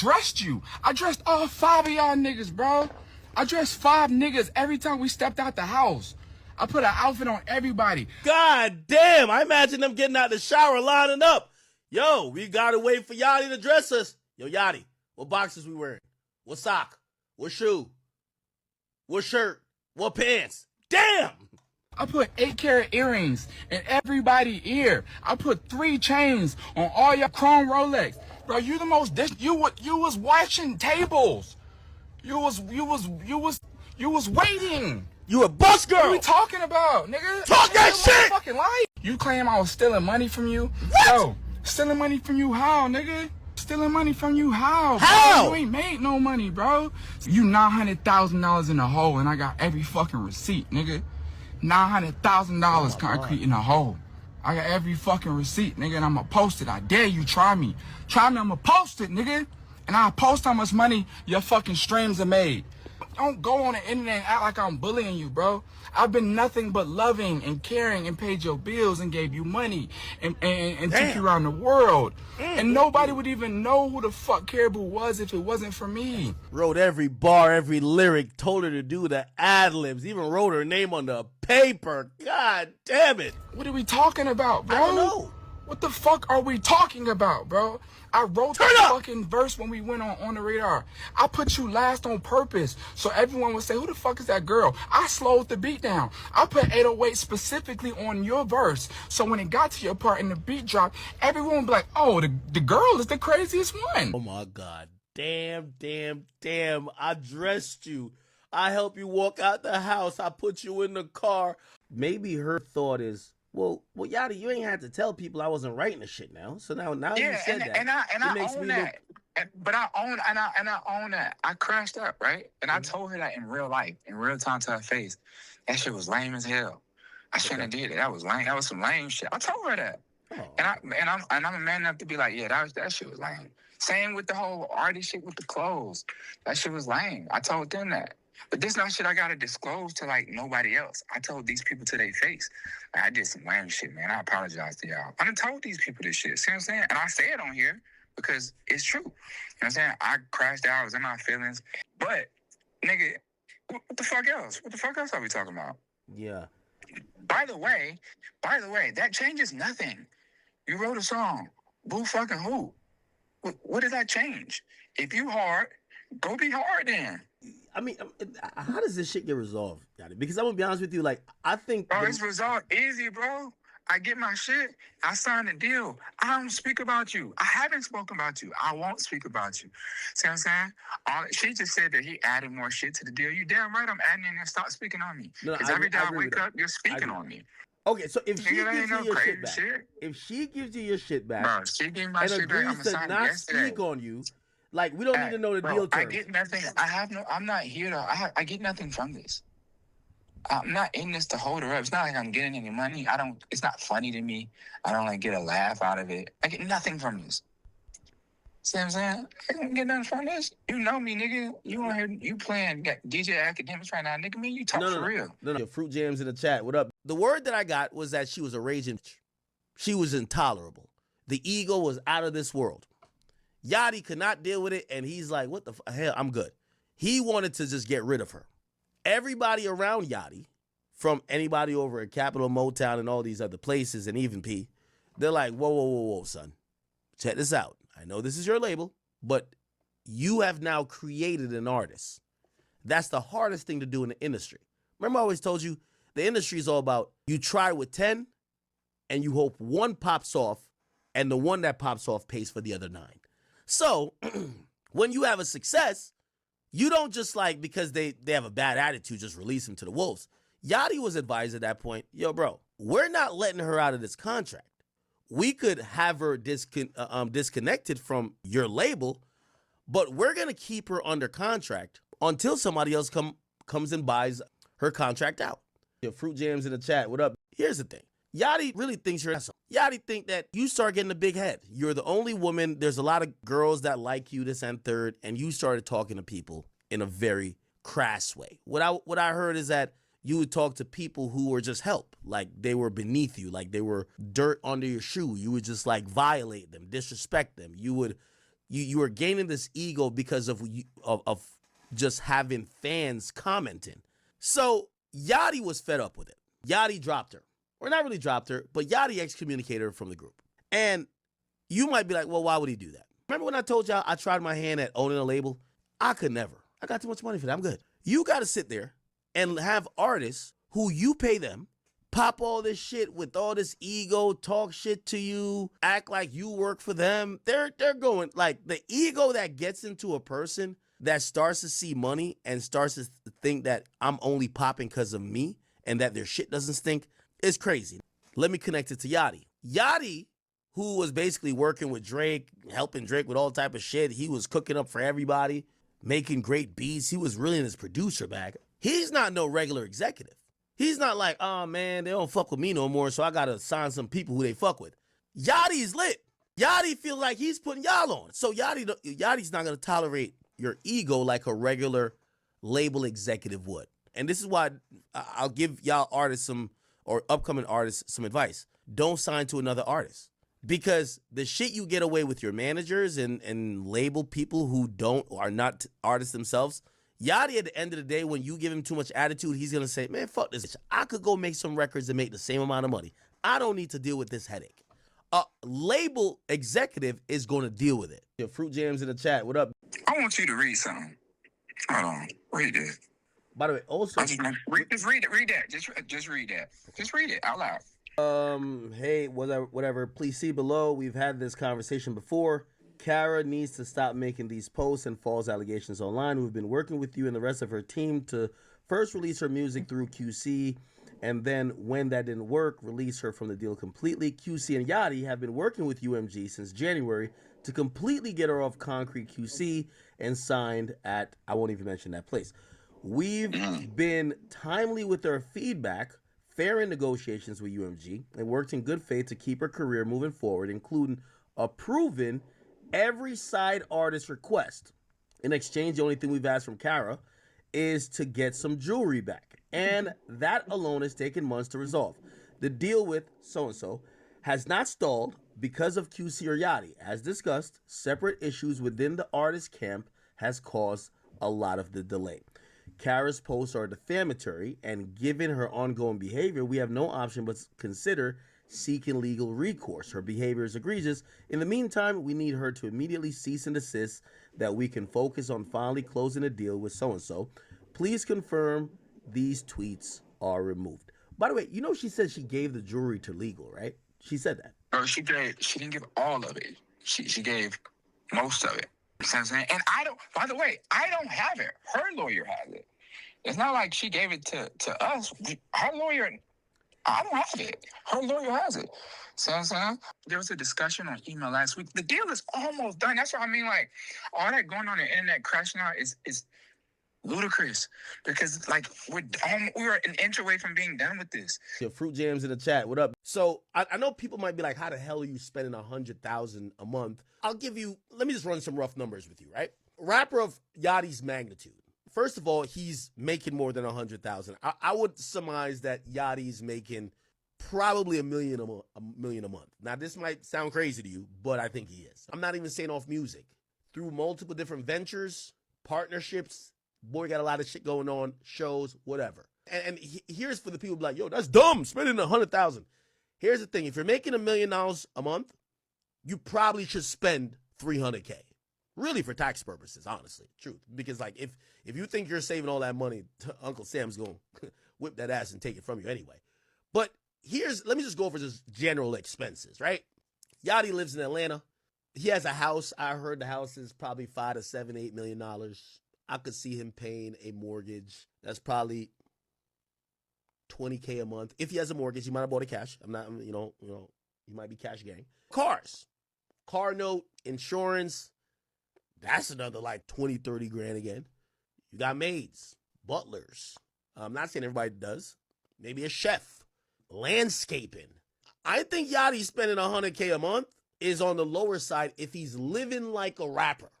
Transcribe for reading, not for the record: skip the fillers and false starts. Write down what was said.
dressed you. I dressed all 5 of y'all niggas, bro. I dressed 5 niggas every time we stepped out the house. I put an outfit on everybody. God damn, I imagine them getting out the shower lining up. Yo, we gotta wait for Yachty to dress us. Yo, Yachty, what boxes we wearing? What sock? What shoe? What shirt? What pants? Damn! I put 8-carat earrings in everybody's ear. I put 3 chains on all your chrome Rolex. Bro, you the most you was watching tables. You was waiting. You a bus girl. What are we talking about, nigga? Talk that shit! Fucking life. You claim I was stealing money from you? What? Yo, stealing money from you how, nigga? Stealing money from you how? How? Bro? You ain't made no money, bro. You $900,000 in the hole, and I got every fucking receipt, nigga. $900,000 concrete in the hole. I got every fucking receipt, nigga, and I'ma post it. I dare you, try me. Try me, I'ma post it, nigga. And I'll post how much money your fucking streams are made. Don't go on the internet and act like I'm bullying you, bro. I've been nothing but loving and caring and paid your bills and gave you money and took you around the world. And nobody would even know who the fuck Karrahboo was if it wasn't for me. Wrote every bar, every lyric, told her to do the ad-libs, even wrote her name on the paper. God damn it. What are we talking about, bro? I don't know. What the fuck are we talking about, bro? I wrote the fucking verse when we went on the radar. I put you last on purpose so everyone would say, who the fuck is that girl? I slowed the beat down. I put 808 specifically on your verse so when it got to your part and the beat dropped, everyone would be like, oh, the girl is the craziest one. Oh my God. Damn. I dressed you. I helped you walk out the house. I put you in the car. Maybe her thought is, well, Yachty, you ain't had to tell people I wasn't writing the shit now. So now you said that. And I own that. But I own that. I crashed up, right? And I told her that in real life, in real time to her face. That shit was lame as hell. I shouldn't have did it. That was lame. That was some lame shit. I told her that. Oh. And I'm a man enough to be like, yeah, that shit was lame. Same with the whole artist shit with the clothes. That shit was lame. I told them that. But this not shit I gotta disclose to like nobody else. I told these people to their face. Like, I did some lame shit, man. I apologize to y'all. I done told these people this shit. See what I'm saying? And I say it on here because it's true. You know what I'm saying? I crashed out. I was in my feelings. But, nigga, what the fuck else? What the fuck else are we talking about? Yeah. By the way, that changes nothing. You wrote a song. Boo fucking who? What does that change? If you hard, go be hard then. I mean, how does this shit get resolved, Yachty? Because I'm gonna be honest with you, like, I think... Bro, it's resolved easy, bro. I get my shit. I signed a deal. I don't speak about you. I haven't spoken about you. I won't speak about you. See what I'm saying? She just said that he added more shit to the deal. You damn right I'm adding in there. Stop speaking on me. Because every day I wake up, you're speaking on me. Okay, so if she gives you your shit back, if she gives you your shit back, bro, she gave my shit back, I'm agrees to not speak on you, like, we don't need to know the deal terms. I get nothing. I'm not here to, I get nothing from this. I'm not in this to hold her up. It's not like I'm getting any money. It's not funny to me. I don't like get a laugh out of it. I get nothing from this. See what I'm saying? I don't get nothing from this. You know me, nigga. You on here, you playing DJ Akademiks right now, nigga. Me, you talk for real. No. Fruit Jams in the chat. What up? The word that I got was that she was a raging. She was intolerable. The ego was out of this world. Yachty could not deal with it, and he's like, what the hell? I'm good. He wanted to just get rid of her. Everybody around Yachty, from anybody over at Capitol, Motown, and all these other places, and even P, they're like, whoa, son. Check this out. I know this is your label, but you have now created an artist. That's the hardest thing to do in the industry. Remember I always told you, the industry is all about you try with 10, and you hope one pops off, and the one that pops off pays for the other 9. So, when you have a success, you don't just like, because they have a bad attitude, just release them to the wolves. Yachty was advised at that point, yo, bro, we're not letting her out of this contract. We could have her disconnected from your label, but we're going to keep her under contract until somebody else comes and buys her contract out. Your Fruit Jams in the chat, what up? Here's the thing. Yachty really thinks you're awesome. Yachty think that you start getting a big head. You're the only woman. There's a lot of girls that like you, this and third, and you started talking to people in a very crass way. What I heard is that you would talk to people who were just help, like they were beneath you, like they were dirt under your shoe. You would just like violate them, disrespect them. You would You are gaining this ego because of just having fans commenting. So Yachty was fed up with it. Yachty dropped her. Or not really dropped her, but Yachty excommunicated her from the group. And you might be like, well, why would he do that? Remember when I told y'all I tried my hand at owning a label? I could never. I got too much money for that. I'm good. You got to sit there and have artists who you pay them pop all this shit with all this ego, talk shit to you, act like you work for them. They're going, like, the ego that gets into a person that starts to see money and starts to think that I'm only popping because of me and that their shit doesn't stink is crazy. Let me connect it to Yachty. Yachty, who was basically working with Drake, helping Drake with all type of shit. He was cooking up for everybody, making great beats. He was really in his producer bag. He's not no regular executive. He's not like, oh, man, they don't fuck with me no more, so I got to sign some people who they fuck with. Yachty's lit. Yachty feel like he's putting y'all on. So Yachty's not going to tolerate your ego like a regular label executive would. And this is why I'll give y'all artists or upcoming artists some advice. Don't sign to another artist. Because the shit you get away with your managers and label people who are not artists themselves, Yachty, at the end of the day, when you give him too much attitude, he's going to say, man, fuck this. I could go make some records and make the same amount of money. I don't need to deal with this headache. A label executive is going to deal with it. Your Fruit Jams in the chat. What up? I want you to read something. Hold on. Read this. By the way, also... Just read it. Read that. Just read that. Just read it out loud. Hey, whatever. Please see below. We've had this conversation before. Karra needs to stop making these posts and false allegations online. We've been working with you and the rest of her team to first release her music through QC, and then when that didn't work, release her from the deal completely. QC and Yachty have been working with UMG since January to completely get her off Concrete QC and signed at, I won't even mention that place. We've been timely with our feedback, fair in negotiations with UMG, and worked in good faith to keep her career moving forward, including approving every side artist request. In exchange, the only thing we've asked from Karra is to get some jewelry back. And that alone has taken months to resolve. The deal with so-and-so has not stalled because of QC or Yachty. As discussed, separate issues within the artist camp has caused a lot of the delay. Karra's posts are defamatory, and given her ongoing behavior, we have no option but to consider seeking legal recourse. Her behavior is egregious. In the meantime, we need her to immediately cease and desist that we can focus on finally closing a deal with so-and-so. Please confirm these tweets are removed. By the way, you know she said she gave the jewelry to legal, right? She said that. Oh, she didn't give all of it. She gave most of it. You know what I'm saying? And by the way, I don't have it. Her lawyer has it. It's not like she gave it to us. Her lawyer, I don't have it. Her lawyer has it. See what I'm saying? There was a discussion on email last week. The deal is almost done. That's what I mean. Like, all that going on the internet crashing out is ludicrous. Because, like, we're an inch away from being done with this. Your Fruit Jams in the chat. What up? So, I know people might be like, how the hell are you spending $100,000 a month? Let me just run some rough numbers with you, right? Rapper of Yachty's magnitude. First of all, he's making more than $100,000. I would surmise that Yachty's making probably $1 million a month. Now, this might sound crazy to you, but I think he is. I'm not even saying off music. Through multiple different ventures, partnerships, boy got a lot of shit going on, shows, whatever. And here's for the people like, yo, that's dumb, spending $100,000. Here's the thing. If you're making $1 million a month, you probably should spend $300K. Really, for tax purposes, honestly, truth. Because, like, if you think you're saving all that money, Uncle Sam's going to whip that ass and take it from you anyway. But let me just go over just general expenses, right? Yachty lives in Atlanta. He has a house. I heard the house is probably $5 to $7, $8 million. I could see him paying a mortgage. That's probably $20K a month. If he has a mortgage, he might have bought it cash. I'm not, he might be cash gang. Cars, car note, insurance. That's another like 20, 30 grand again. You got maids, butlers. I'm not saying everybody does. Maybe a chef, landscaping. I think Yachty spending $100K a month is on the lower side if he's living like a rapper.